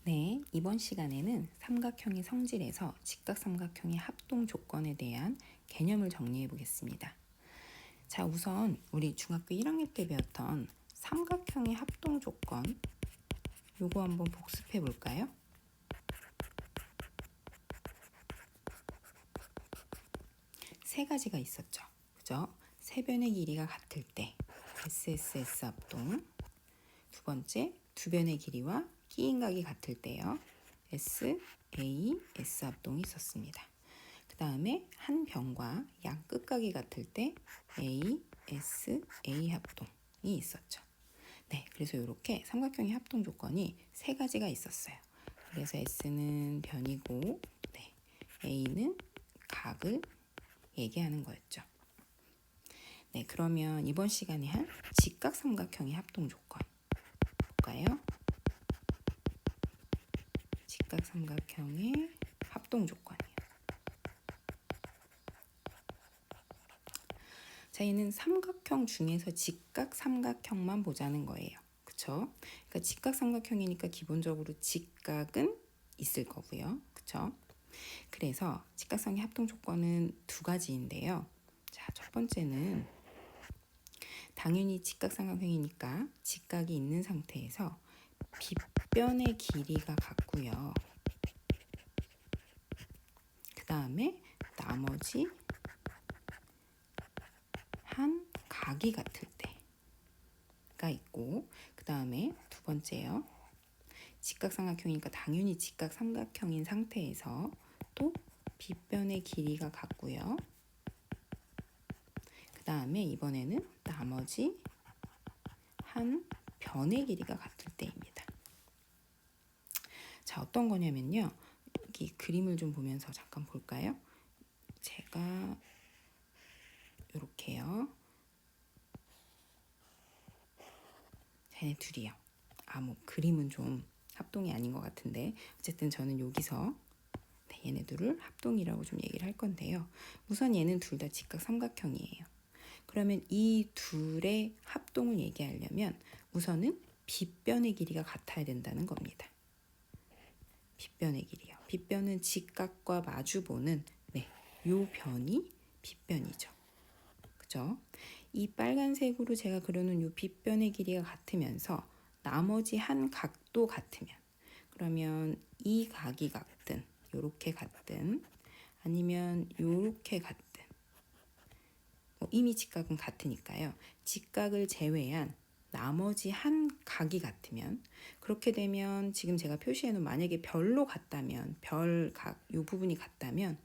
네, 이번 시간에는 삼각형의 성질에서 직각삼각형의 합동 조건에 대한 개념을 정리해 보겠습니다. 자, 우선 우리 중학교 1학년 때 배웠던 삼각형의 합동 조건 요거 한번 복습해 볼까요? 세 가지가 있었죠. 그죠? 세 변의 길이가 같을 때 SSS 합동. 두 번째, 두 변의 길이와 끼인각이 같을 때요. SAS 합동이 있었습니다. 그 다음에 한 변과 양 끝각이 같을 때 ASA 합동이 있었죠. 네, 그래서 이렇게 삼각형의 합동 조건이 세 가지가 있었어요. 그래서 S는 변이고, 네, A는 각을 얘기하는 거였죠. 네, 그러면 이번 시간에 한 직각삼각형의 합동 조건 볼까요? 직각삼각형의 합동 조건이요. 자, 얘는 삼각형 중에서 직각삼각형만 보자는 거예요. 그쵸? 그러니까 직각삼각형이니까 기본적으로 직각은 있을 거고요. 그쵸? 그래서 직각상의 합동 조건은 두 가지인데요. 자, 첫 번째는 당연히 직각삼각형이니까 직각이 있는 상태에서 빗변의 길이가 같고요. 그 다음에 나머지 한 각이 같을 때가 있고, 그 다음에 두 번째요. 직각삼각형이니까 당연히 직각삼각형인 상태에서 또 빗변의 길이가 같고요. 그 다음에 이번에는 나머지 한 변의 길이가 같을 때입니다. 자, 어떤 거냐면요. 여기 그림을 좀 보면서 잠깐 볼까요? 제가 이렇게요. 쟤네 둘이요. 뭐 그림은 좀 합동이 아닌 것 같은데 어쨌든 저는 여기서 얘네들을 합동이라고 좀 얘기를 할 건데요. 우선 얘는 둘 다 직각삼각형이에요. 그러면 이 둘의 합동을 얘기하려면 우선은 빗변의 길이가 같아야 된다는 겁니다. 빗변의 길이요. 빗변은 직각과 마주보는 요 변이 빗변이죠. 그죠? 이 빨간색으로 제가 그려놓은 요 빗변의 길이가 같으면서 나머지 한 각도 같으면, 그러면 이 각이 같든 요렇게 같든 아니면 요렇게 같든 이미 직각은 같으니까요. 직각을 제외한 나머지 한 각이 같으면, 그렇게 되면 지금 제가 표시해놓은 만약에 별로 같다면, 별각 요 부분이 같다면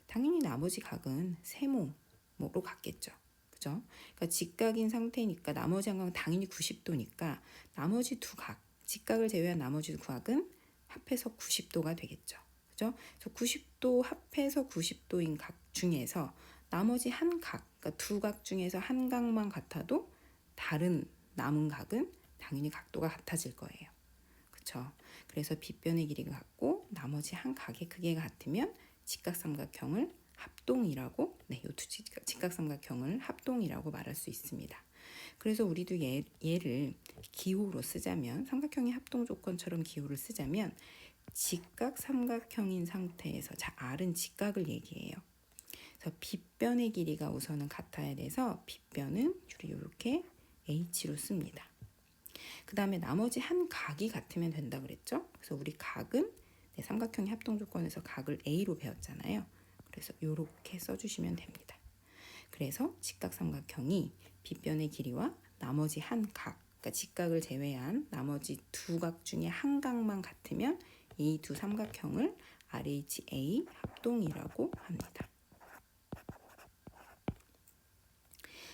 당연히 나머지 각은 세모로 같겠죠. 그죠? 그러니까 직각인 상태니까 나머지 한 각은 당연히 90도니까 나머지 두 각, 직각을 제외한 나머지 두 각은 합해서 90도가 되겠죠. 그죠? 그래서 90도 합해서 90도인 각 중에서 나머지 한 각, 그러니까 두 각 중에서 한 각만 같아도 다른 남은 각은 당연히 각도가 같아질 거예요. 그렇죠? 그래서 빗변의 길이가 같고 나머지 한 각의 크기가 같으면 직각삼각형을 합동이라고, 요 두 직각삼각형을 합동이라고 말할 수 있습니다. 그래서 우리도 얘를 기호로 쓰자면, 삼각형의 합동 조건처럼 기호를 쓰자면 직각삼각형인 상태에서, 자, R은 직각을 얘기해요. 그래서 빗변의 길이가 우선은 같아야 돼서 빗변은 이렇게 H로 씁니다. 그 다음에 나머지 한 각이 같으면 된다 그랬죠? 그래서 우리 각은 삼각형의 합동 조건에서 각을 A로 배웠잖아요. 그래서 이렇게 써주시면 됩니다. 그래서 직각삼각형이 빗변의 길이와 나머지 한 각, 그러니까 직각을 제외한 나머지 두 각 중에 한 각만 같으면 이 두 삼각형을 RHA 합동이라고 합니다.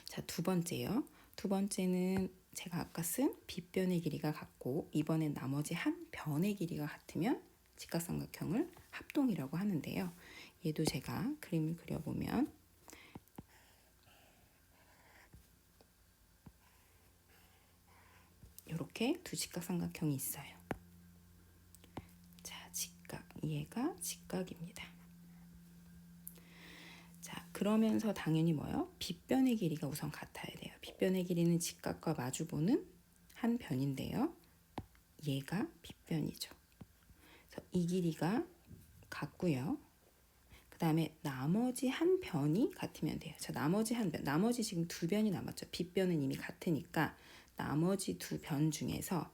자, 두 번째요. 두 번째는 제가 아까 쓴 빗변의 길이가 같고 이번엔 나머지 한 변의 길이가 같으면 직각삼각형을 합동이라고 하는데요. 얘도 제가 그림을 그려보면 이렇게 두 직각삼각형이 있어요. 자, 직각, 얘가 직각입니다. 자, 그러면서 당연히 뭐요? 빗변의 길이가 우선 같아야 돼요. 빗변의 길이는 직각과 마주보는 한 변인데요. 얘가 빗변이죠. 그래서 이 길이가 같고요. 그 다음에 나머지 한 변이 같으면 돼요. 자, 나머지 한 변, 나머지 지금 두 변이 남았죠. 빗변은 이미 같으니까 나머지 두 변 중에서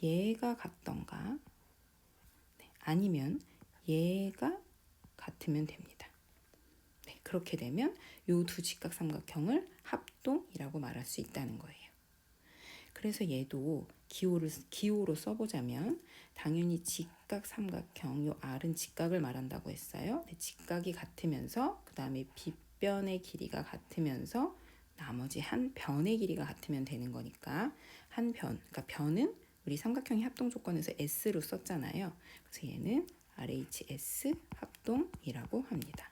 얘가 같던가 아니면 얘가 같으면 됩니다. 네, 그렇게 되면 이 두 직각삼각형을 합동이라고 말할 수 있다는 거예요. 그래서 얘도 기호로 써보자면 당연히 직각삼각형, 요 R은 직각을 말한다고 했어요. 네, 직각이 같으면서 그 다음에 빗변의 길이가 같으면서 나머지 한 변의 길이가 같으면 되는 거니까 한 변, 그러니까 변은 우리 삼각형의 합동 조건에서 S로 썼잖아요. 그래서 얘는 RHS 합동이라고 합니다.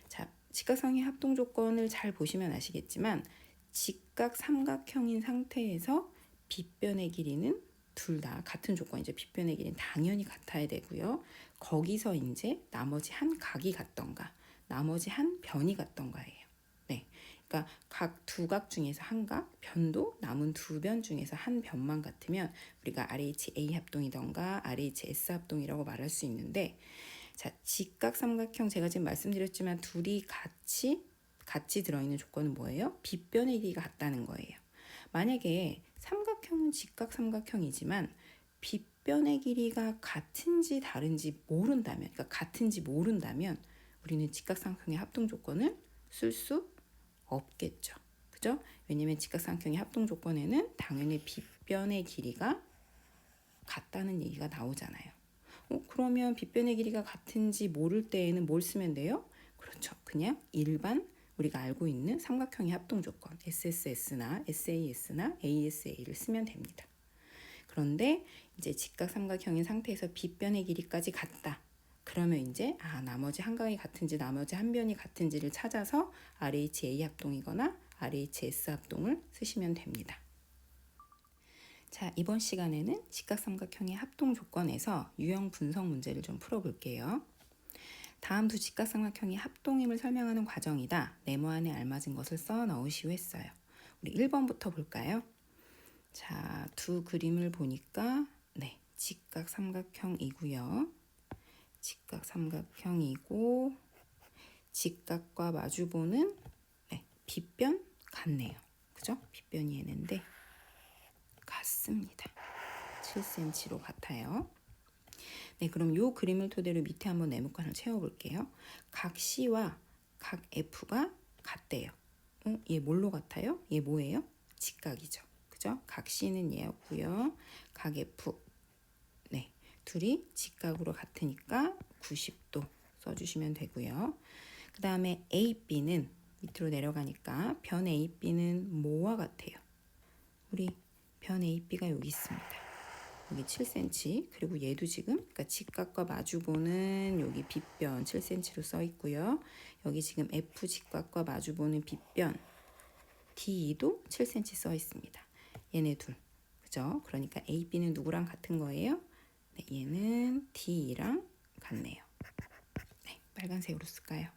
자, 직각상의 합동 조건을 잘 보시면 아시겠지만 직각 삼각형인 상태에서 빗변의 길이는 둘 다 같은 조건이죠. 빗변의 길이는 당연히 같아야 되고요. 거기서 이제 나머지 한 각이 같던가 나머지 한 변이 같던가예요. 네, 그러니까 각 두 각 중에서 한 각, 변도 남은 두 변 중에서 한 변만 같으면 우리가 RHA 합동이던가 RHS 합동이라고 말할 수 있는데, 자, 직각삼각형 제가 지금 말씀드렸지만 둘이 같이 들어있는 조건은 뭐예요? 빗변의 길이가 같다는 거예요. 만약에 삼각형은 직각삼각형이지만 빗변의 길이가 같은지 다른지 모른다면, 그러니까 같은지 모른다면 우리는 직각삼각형의 합동 조건을 쓸 수 없겠죠. 그죠? 왜냐면 직각삼각형의 합동 조건에는 당연히 빗변의 길이가 같다는 얘기가 나오잖아요. 그러면 빗변의 길이가 같은지 모를 때에는 뭘 쓰면 돼요? 그렇죠. 그냥 일반 우리가 알고 있는 삼각형의 합동 조건 SSS나 SAS나 ASA를 쓰면 됩니다. 그런데 이제 직각삼각형인 상태에서 빗변의 길이까지 같다. 그러면 이제 나머지 한 각이 같은지 나머지 한 변이 같은지를 찾아서 RHA 합동이거나 RHS 합동을 쓰시면 됩니다. 자, 이번 시간에는 직각삼각형의 합동 조건에서 유형 분석 문제를 좀 풀어볼게요. 다음 두 직각삼각형이 합동임을 설명하는 과정이다. 네모안에 알맞은 것을 써 넣으시오 했어요. 우리 1번부터 볼까요? 자, 두 그림을 보니까 네, 직각삼각형이고요. 직각삼각형이고 직각과 마주보는 네, 빗변 같네요. 그죠? 빗변이 얘는데 같습니다. 7cm로 같아요. 네, 그럼 이 그림을 토대로 밑에 한번 네모칸을 채워볼게요. 각 C와 각 F가 같대요. 얘 뭘로 같아요? 얘 뭐예요? 직각이죠. 그죠? 각 C는 얘였고요. 각 F, 네, 둘이 직각으로 같으니까 90도 써주시면 되고요. 그 다음에 AB는 밑으로 내려가니까 변 AB는 뭐와 같아요? 우리 변 AB가 여기 있습니다. 여기 7cm, 그리고 얘도 지금 그러니까 직각과 마주보는 여기 빗변 7cm로 써 있고요. 여기 지금 F 직각과 마주보는 빗변 DE도 7cm 써 있습니다. 얘네 둘, 그죠? 그러니까 AB는 누구랑 같은 거예요? 네, 얘는 DE랑 같네요. 네, 빨간색으로 쓸까요?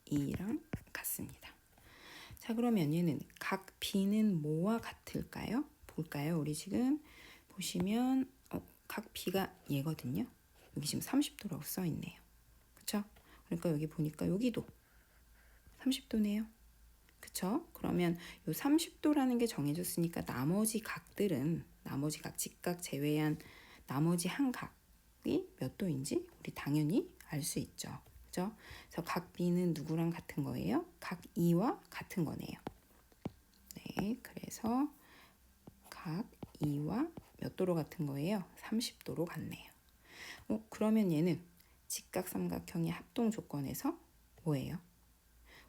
DE랑 같습니다. 자, 그러면 얘는 각 B는 뭐와 같을까요? 볼까요? 우리 지금 보시면 각 B가 얘거든요. 여기 지금 30도라고 써 있네요. 그쵸? 그러니까 여기 보니까 여기도 30도네요. 그쵸? 그러면 요 30도라는 게 정해졌으니까 나머지 각들은 나머지 각 직각 제외한 나머지 한 각이 몇 도인지 우리 당연히 알 수 있죠. 그죠? 그래서 각 B는 누구랑 같은 거예요? 각 E와 같은 거네요. 네, 그래서 각 E와 몇 도로 같은 거예요? 30도로 같네요. 그러면 얘는 직각삼각형의 합동 조건에서 뭐예요?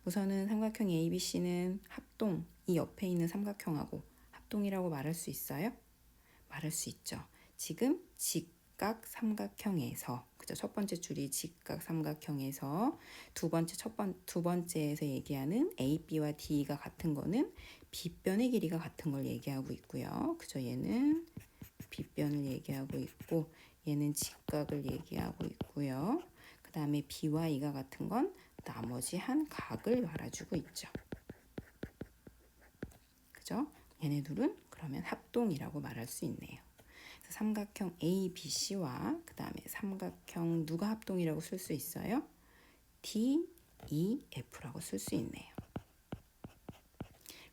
우선은 삼각형 ABC는 합동, 이 옆에 있는 삼각형하고 합동이라고 말할 수 있어요? 말할 수 있죠. 지금 직각삼각형에서, 그죠? 첫 번째 줄이 직각삼각형에서 두 번째에서 얘기하는 AB와 DE가 같은 거는 빗변의 길이가 같은 걸 얘기하고 있고요. 그죠? 얘는 빗변을 얘기하고 있고 얘는 직각을 얘기하고 있고요. 그 다음에 B와 E가 같은 건 나머지 한 각을 말해주고 있죠. 그죠? 얘네 둘은 그러면 합동이라고 말할 수 있네요. 그래서 삼각형 ABC와 그 다음에 삼각형 누가 합동이라고 쓸 수 있어요? DEF라고 쓸 수 있네요.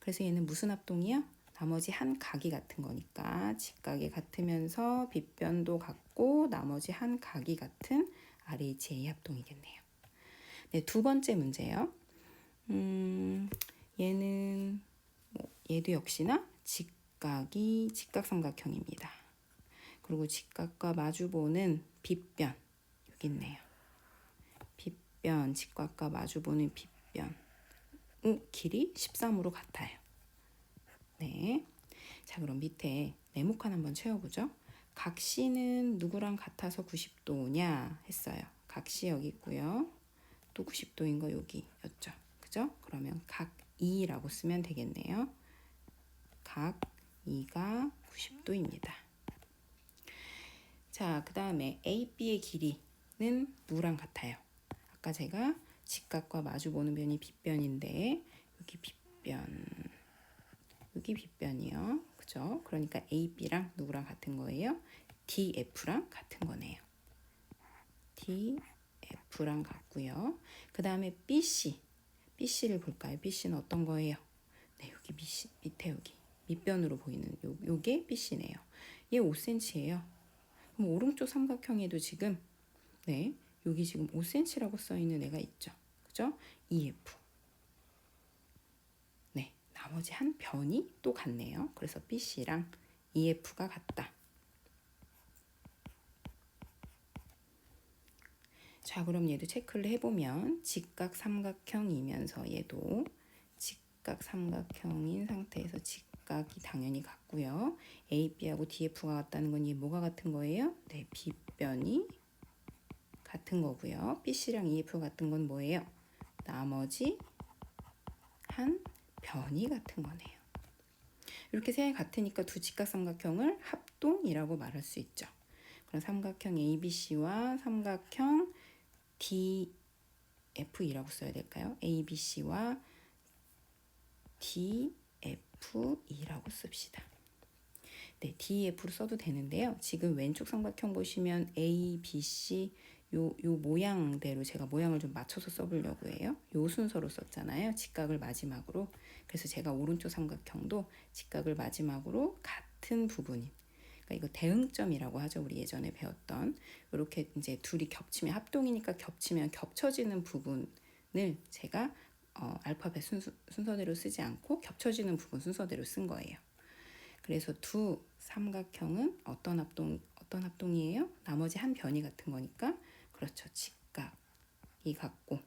그래서 얘는 무슨 합동이야? 나머지 한 각이 같은 거니까 직각이 같으면서 빗변도 같고 나머지 한 각이 같은 RHA 합동이겠네요. 네, 두 번째 문제요. 얘는 얘도 역시나 직각이 직각삼각형입니다. 그리고 직각과 마주보는 빗변 여기 있네요. 빗변 직각과 마주보는 빗변 길이 13으로 같아요. 네. 자, 그럼 밑에 네모칸 한번 채워보죠. 각시는 누구랑 같아서 90도냐 했어요. 각시 여기 있고요. 또 90도인 거 여기였죠. 그죠? 그러면 각 2라고 쓰면 되겠네요. 각 2가 90도입니다. 자, 그 다음에 AB의 길이는 누구랑 같아요? 아까 제가 직각과 마주보는 변이 빗변인데 여기 빗변, 여기 빗변이요. 그죠? 그러니까 AB랑 누구랑 같은 거예요? DF랑 같은 거네요. DF랑 같고요. 그 다음에 BC. BC를 볼까요? BC는 어떤 거예요? 네, 여기 밑에 여기 밑변으로 보이는 요게 BC네요. 얘 5cm예요. 그럼 오른쪽 삼각형에도 지금 네, 여기 지금 5cm라고 써 있는 애가 있죠. 그죠? EF. 네, 나머지 한 변이 또 같네요. 그래서 BC랑 EF가 같다. 자, 그럼 얘도 체크를 해보면 직각 삼각형이면서 얘도 직각 삼각형인 상태에서 직각이 당연히 같고요. AB하고 DF가 같다는 건 얘 뭐가 같은 거예요? 네, 빗변이 같은 거고요. BC랑 EF 같은 건 뭐예요? 나머지 한 변이 같은 거네요. 이렇게 세 개 같으니까 두 직각삼각형을 합동이라고 말할 수 있죠. 그럼 삼각형 ABC와 삼각형 DF이라고 써야 될까요? ABC와 DF이라고 씁시다. 네, DF로 써도 되는데요. 지금 왼쪽 삼각형 보시면 ABC 요 모양대로 제가 모양을 좀 맞춰서 써보려고 해요. 요 순서로 썼잖아요. 직각을 마지막으로. 그래서 제가 오른쪽 삼각형도 직각을 마지막으로 같은 부분인. 그러니까 이거 대응점이라고 하죠. 우리 예전에 배웠던. 이렇게 이제 둘이 겹치면 합동이니까 겹치면 겹쳐지는 부분을 제가 알파벳 순서대로 쓰지 않고 겹쳐지는 부분 순서대로 쓴 거예요. 그래서 두 삼각형은 어떤 합동이에요? 나머지 한 변이 같은 거니까 그렇죠. 직각이 같고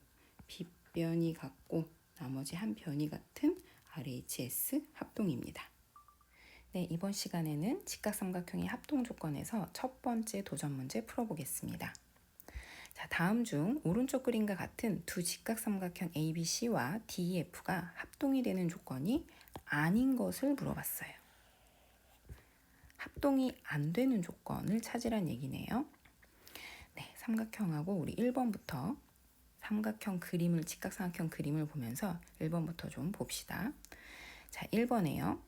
빗변이 같고 나머지 한 변이 같은 RHS 합동입니다. 네, 이번 시간에는 직각삼각형의 합동 조건에서 첫 번째 도전 문제 풀어보겠습니다. 자, 다음 중 오른쪽 그림과 같은 두 직각삼각형 ABC와 DEF가 합동이 되는 조건이 아닌 것을 물어봤어요. 합동이 안 되는 조건을 찾으란 얘기네요. 네, 삼각형하고 우리 1번부터 삼각형 그림을 직각삼각형 그림을 보면서 1번부터 좀 봅시다. 자, 1번에요.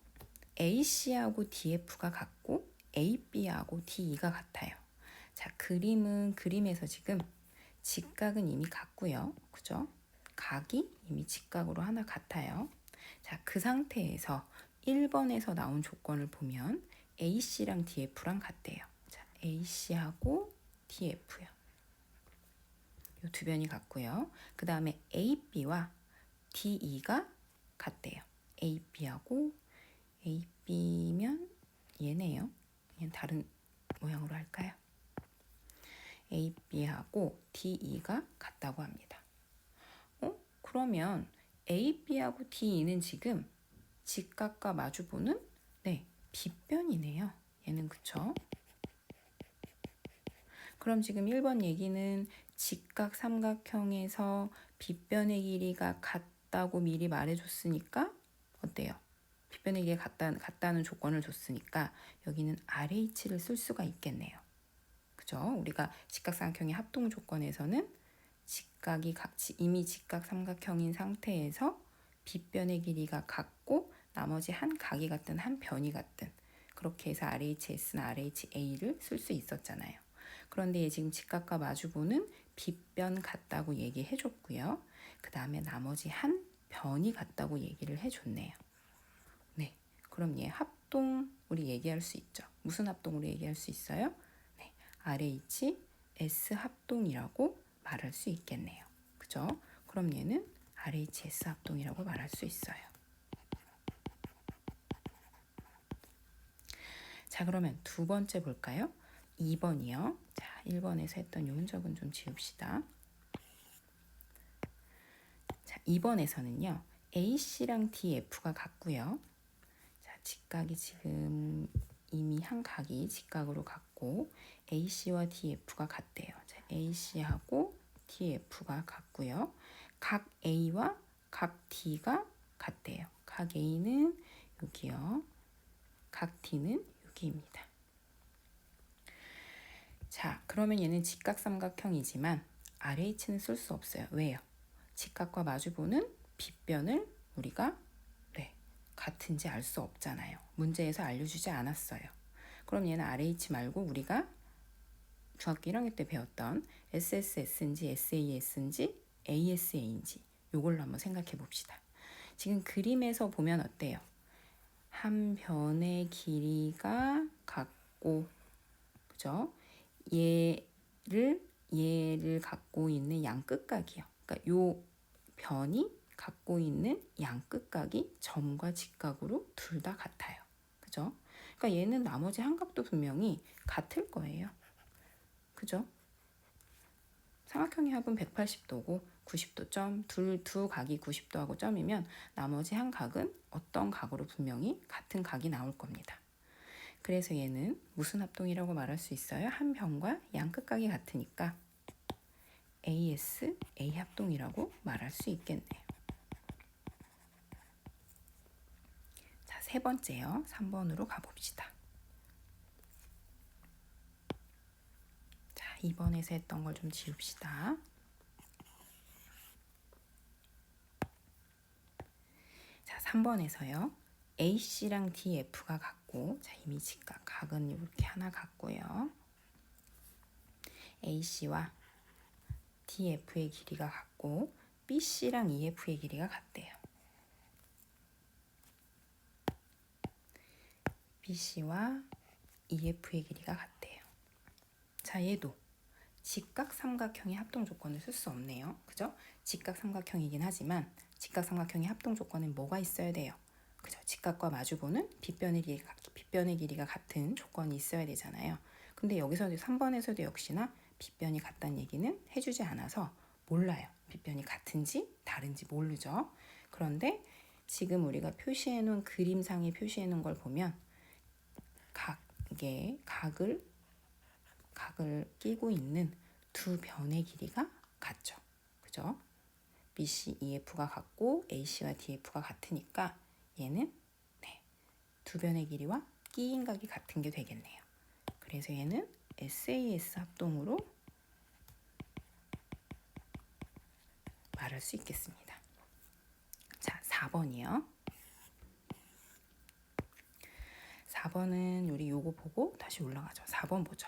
AC하고 DF가 같고 AB하고 DE가 같아요. 자, 그림에서 지금 직각은 이미 같고요. 그죠? 각이 이미 직각으로 하나 같아요. 자, 그 상태에서 1번에서 나온 조건을 보면 AC랑 DF랑 같대요. 자, AC하고 DF요. 이 두 변이 같고요. 그 다음에 AB와 DE가 같대요. AB하고 AB면 얘네요. 그냥 다른 모양으로 할까요? AB하고 DE가 같다고 합니다. 그러면 AB하고 DE는 지금 직각과 마주보는 네, 빗변이네요. 얘는 그쵸? 그럼 지금 1번 얘기는 직각 삼각형에서 빗변의 길이가 같다고 미리 말해줬으니까 어때요? 빗변의 길이가 같다는 조건을 줬으니까 여기는 RH를 쓸 수가 있겠네요. 그죠? 우리가 직각삼각형의 합동 조건에서는 직각이 이미 직각 삼각형인 상태에서 빗변의 길이가 같고 나머지 한 각이 같든 한 변이 같든 그렇게 해서 RHS나 RHA를 쓸 수 있었잖아요. 그런데 얘 지금 직각과 마주보는 빗변 같다고 얘기해 줬고요. 그 다음에 나머지 한 변이 같다고 얘기를 해줬네요. 네, 그럼 얘 합동 우리 얘기할 수 있죠. 무슨 합동으로 얘기할 수 있어요? 네, RHS 합동이라고 말할 수 있겠네요. 그죠? 그럼 얘는 RHS 합동이라고 말할 수 있어요. 자, 그러면 두 번째 볼까요? 2번이요. 자, 1번에서 했던 이 흔적은 좀 지웁시다. 자, 2번에서는요. AC랑 DF가 같고요. 자, 직각이 지금 이미 한 각이 직각으로 같고 AC와 DF가 같대요. 자, AC하고 DF가 같고요. 각 A와 각 D가 같대요. 각 A는 여기요. 각 D는 여기입니다. 자, 그러면 얘는 직각삼각형이지만 RH는 쓸 수 없어요. 왜요? 직각과 마주보는 빗변을 우리가 같은지 알 수 없잖아요. 문제에서 알려주지 않았어요. 그럼 얘는 RH 말고 우리가 중학교 1학년 때 배웠던 SSS인지 SAS인지 ASA인지 요걸로 한번 생각해 봅시다. 지금 그림에서 보면 어때요? 한 변의 길이가 같고, 그죠? 얘를 갖고 있는 양끝각이요. 그러니까 요 변이 갖고 있는 양끝각이 점과 직각으로 둘 다 같아요. 그죠? 그러니까 얘는 나머지 한 각도 분명히 같을 거예요. 그죠? 삼각형의 합은 180도고 90도 점, 두 각이 90도하고 점이면 나머지 한 각은 어떤 각으로 분명히 같은 각이 나올 겁니다. 그래서 얘는 무슨 합동이라고 말할 수 있어요? 한 변과 양끝각이 같으니까 AS, A 합동이라고 말할 수 있겠네요. 자, 세 번째요. 3번으로 가봅시다. 자, 2번에서 했던 걸 좀 지웁시다. 자, 3번에서요. AC랑 DF가 같고, 자, 이미 직각, 각은 이렇게 하나 같고요. AC와 DF의 길이가 같고, BC랑 EF의 길이가 같대요. BC와 EF의 길이가 같대요. 자, 얘도 직각 삼각형의 합동 조건을 쓸 수 없네요. 그죠? 직각 삼각형이긴 하지만 직각 삼각형의 합동 조건은 뭐가 있어야 돼요? 그죠? 직각과 마주보는 빗변의 길이가 같은 조건이 있어야 되잖아요. 근데 여기서도 3번에서도 역시나 빗변이 같다는 얘기는 해주지 않아서 몰라요. 빗변이 같은지 다른지 모르죠. 그런데 지금 우리가 표시해 놓은 그림상에 표시해 놓은 걸 보면 각을 끼고 있는 두 변의 길이가 같죠. 그죠? BC, EF가 같고 AC와 DF가 같으니까 얘는 두 변의 길이와 끼인 각이 같은 게 되겠네요. 그래서 얘는 SAS 합동으로 말할 수 있겠습니다. 자, 4번이요. 4번은 우리 요거 보고 다시 올라가죠. 4번 보죠.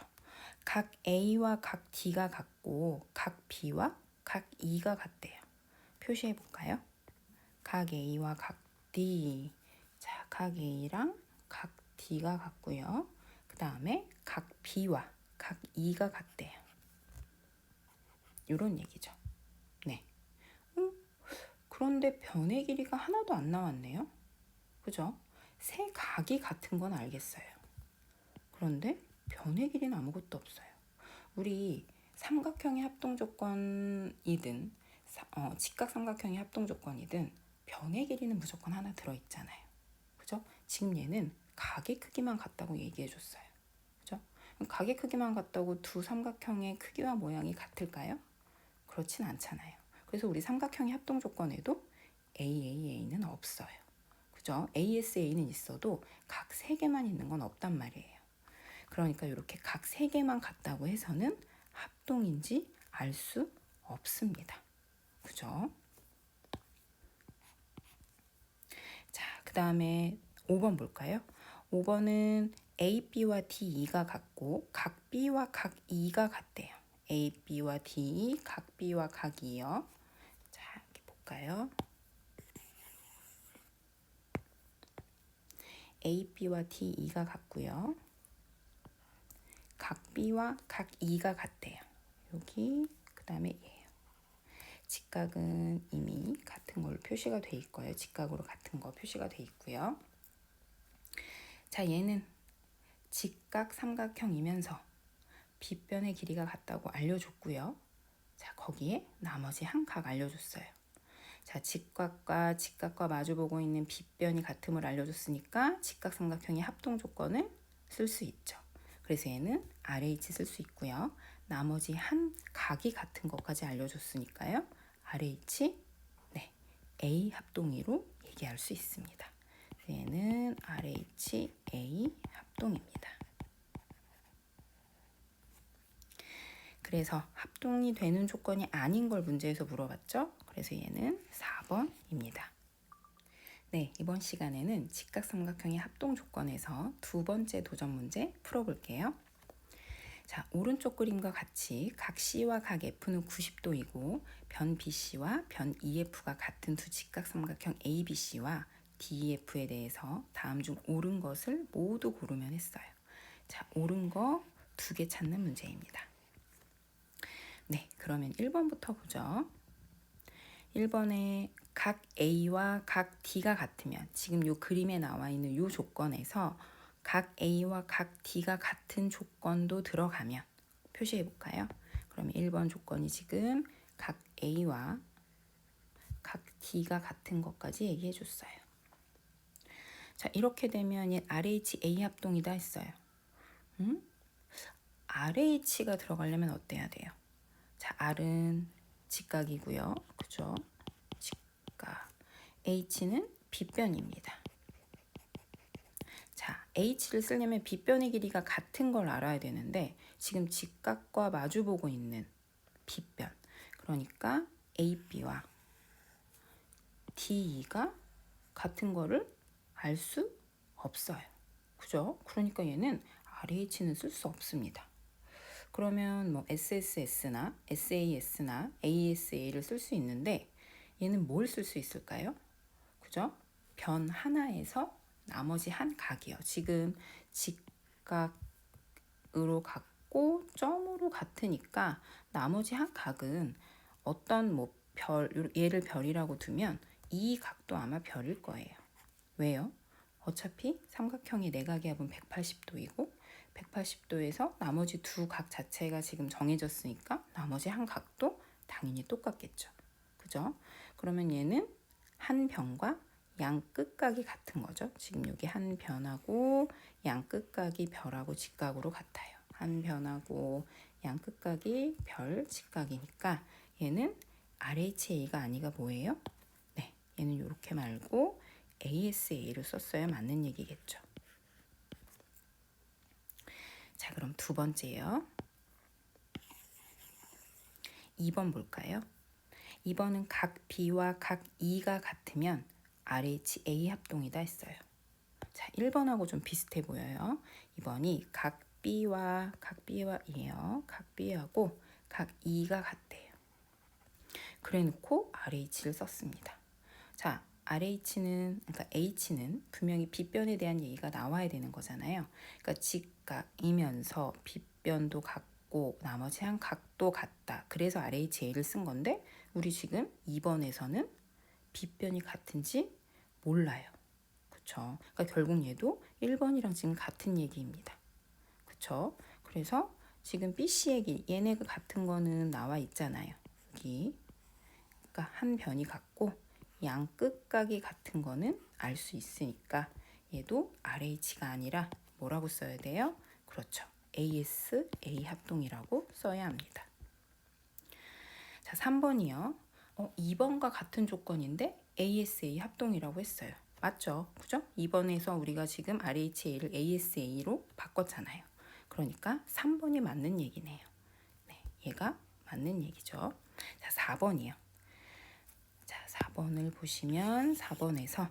각 A와 각 D가 같고 각 B와 각 E가 같대요. 표시해 볼까요? 각 A와 각 D. 자, 각 A랑 각 D가 같고요. 그 다음에 각 B와 각 E가 같대요. 이런 얘기죠. 네. 그런데 변의 길이가 하나도 안 나왔네요. 그죠? 세 각이 같은 건 알겠어요. 그런데 변의 길이는 아무것도 없어요. 우리 삼각형의 합동 조건이든 직각 삼각형의 합동 조건이든 변의 길이는 무조건 하나 들어있잖아요. 그죠? 지금 얘는 각의 크기만 같다고 얘기해 줬어요. 그죠? 각의 크기만 같다고 두 삼각형의 크기와 모양이 같을까요? 그렇진 않잖아요. 그래서 우리 삼각형의 합동 조건에도 AAA는 없어요. 그죠? ASA는 있어도 각 3개만 있는 건 없단 말이에요. 그러니까 이렇게 각 3개만 같다고 해서는 합동인지 알 수 없습니다. 그죠? 자, 그 다음에 5번 볼까요? 5번은 A, B와 D, E가 같고 각 B와 각 E가 같대요. A, B와 D, 각 B와 각 E요. 자, 이렇게 볼까요? A, B와 D, E가 같고요. 각 B와 각 E가 같대요. 여기 그 다음에 얘예요. 직각은 이미 같은 걸로 표시가 돼 있고요. 직각으로 같은 거 표시가 돼 있고요. 자, 얘는 직각 삼각형이면서 빗변의 길이가 같다고 알려줬고요. 자, 거기에 나머지 한 각 알려줬어요. 자, 직각과 직각과 마주보고 있는 빗변이 같음을 알려줬으니까 직각 삼각형의 합동 조건을 쓸 수 있죠. 그래서 얘는 RH 쓸 수 있고요. 나머지 한 각이 같은 것까지 알려줬으니까요. RH, 네, A 합동이로 얘기할 수 있습니다. 얘는 RH, A 합동입니다. 그래서 합동이 되는 조건이 아닌 걸 문제에서 물어봤죠. 그래서 얘는 4번입니다. 네, 이번 시간에는 직각삼각형의 합동 조건에서 두 번째 도전 문제 풀어볼게요. 자, 오른쪽 그림과 같이 각 C와 각 F는 90도이고 변 BC와 변 EF가 같은 두 직각삼각형 ABC와 DEF에 대해서 다음 중 옳은 것을 모두 고르면 했어요. 자, 옳은 거 2개 찾는 문제입니다. 네, 그러면 1번부터 보죠. 1번에 각 A와 각 D가 같으면 지금 이 그림에 나와 있는 이 조건에서 각 A와 각 D가 같은 조건도 들어가면 표시해 볼까요? 그러면 1번 조건이 지금 각 A와 각 D가 같은 것까지 얘기해 줬어요. 자, 이렇게 되면 RH-A 합동이다 했어요. RH가 들어가려면 어때야 돼요? 자, R은 직각이고요. 그죠? 직각. H는 빗변입니다. 자, H를 쓰려면 빗변의 길이가 같은 걸 알아야 되는데 지금 직각과 마주보고 있는 빗변. 그러니까 AB와 DE가 같은 거를 알 수 없어요. 그죠? 그러니까 얘는 RH는 쓸 수 없습니다. 그러면 뭐 SSS나 SAS나 ASA를 쓸 수 있는데 얘는 뭘 쓸 수 있을까요? 그죠? 변 하나에서 나머지 한 각이요. 지금 직각으로 같고 점으로 같으니까 나머지 한 각은 어떤 뭐 얘를 별이라고 두면 이 각도 아마 별일 거예요. 왜요? 어차피 삼각형의 내각의 합은 180도이고 180도에서 나머지 두 각 자체가 지금 정해졌으니까 나머지 한 각도 당연히 똑같겠죠. 그죠? 그러면 얘는 한 변과 양 끝각이 같은 거죠. 지금 여기 한 변하고 양 끝각이 별하고 직각으로 같아요. 한 변하고 양 끝각이 별 직각이니까 얘는 RHA가 아니가 뭐예요? 네, 얘는 이렇게 말고 ASA를 썼어야 맞는 얘기겠죠. 자, 그럼 두 번째요. 2번 볼까요? 2번은 각 B와 각 E가 같으면 RHA 합동이다 했어요. 자, 1번하고 좀 비슷해 보여요. 2번이 각 B와 E예요. 각 B하고 각 E가 같대요. 그래 놓고 RH를 썼습니다. 자, 그러니까 H는 분명히 빗변에 대한 얘기가 나와야 되는 거잖아요. 그러니까 직각이면서 빗변도 같고 나머지 한 각도 같다. 그래서 RHA를 쓴 건데 우리 지금 2번에서는 빗변이 같은지 몰라요. 그쵸? 그러니까 결국 얘도 1번이랑 지금 같은 얘기입니다. 그쵸? 그래서 지금 BC의 길, 얘네가 같은 거는 나와 있잖아요. 여기. 그러니까 한 변이 같고 양 끝각이 같은 거는 알 수 있으니까 얘도 RH가 아니라 뭐라고 써야 돼요? 그렇죠. ASA 합동이라고 써야 합니다. 자, 3번이요. 2번과 같은 조건인데 ASA 합동이라고 했어요. 맞죠? 그죠? 2번에서 우리가 지금 RHA를 ASA로 바꿨잖아요. 그러니까 3번이 맞는 얘기네요. 네, 얘가 맞는 얘기죠. 자, 4번이요. 자, 4번을 보시면 4번에서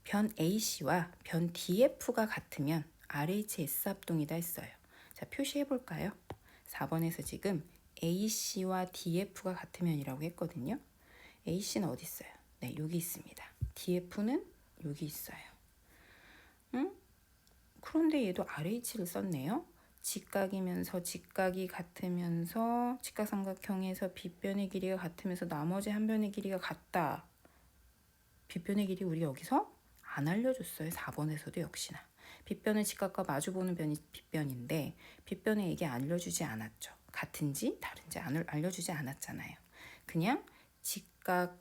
변 AC와 변 DF가 같으면 RHS 합동이다 했어요. 자, 표시해 볼까요? 4번에서 지금 AC와 DF가 같으면이라고 했거든요. AC는 어디 있어요? 네, 여기 있습니다. DF는 여기 있어요. 응? 그런데 얘도 RH를 썼네요. 직각이면서 직각이 같으면서 직각삼각형에서 빗변의 길이가 같으면서 나머지 한 변의 길이가 같다. 빗변의 길이 우리 여기서 안 알려줬어요. 4번에서도 역시나. 빗변은 직각과 마주보는 변이 빗변인데 빗변에 이게 알려주지 않았죠. 같은지 다른지 알려주지 않았잖아요. 그냥 직각,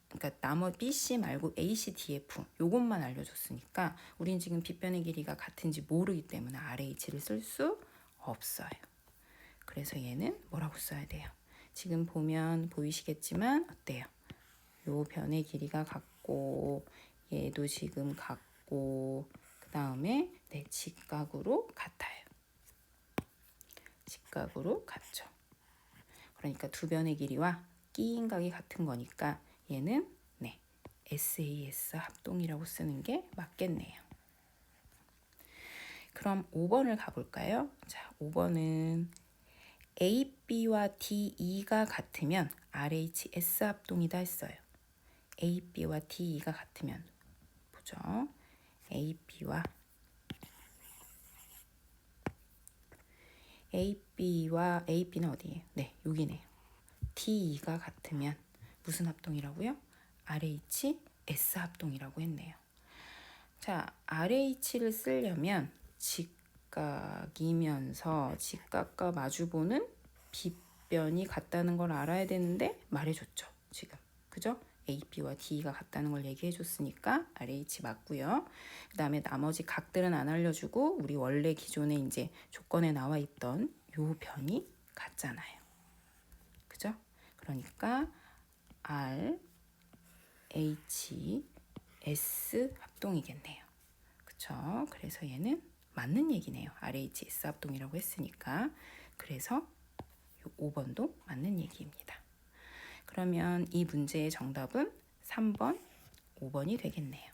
그러니까 나머지 BC 말고 AC, DF 요것만 알려줬으니까 우린 지금 빗변의 길이가 같은지 모르기 때문에 RH를 쓸 수 없어요. 그래서 얘는 뭐라고 써야 돼요? 지금 보면 보이시겠지만 어때요? 요 변의 길이가 같고 얘도 지금 같고 그 다음에 네, 직각으로 같아요. 직각으로 같죠. 그러니까 두 변의 길이와 끼인 각이 같은 거니까 얘는 네, SAS 합동이라고 쓰는 게 맞겠네요. 그럼 5번을 가볼까요? 자, 5번은 AB와 DE가 같으면 RHS 합동이다 했어요. AB와 DE가 같으면 보죠. AB와 AB는 어디예요? 네, 여기네요. DE가 같으면 무슨 합동이라고요? RHS 합동이라고 했네요. 자, RH를 쓰려면 직각이면서 직각과 마주보는 빗변이 같다는 걸 알아야 되는데 말해줬죠. 지금. 그죠? AB와 D가 같다는 걸 얘기해 줬으니까 RH 맞고요. 그 다음에 나머지 각들은 안 알려주고 우리 원래 기존에 이제 조건에 나와 있던 요 변이 같잖아요. 그죠? 그러니까 R, H, S 합동이겠네요. 그쵸? 그래서 얘는 맞는 얘기네요. RHS 합동이라고 했으니까. 그래서 5번도 맞는 얘기입니다. 그러면 이 문제의 정답은 3번, 5번이 되겠네요.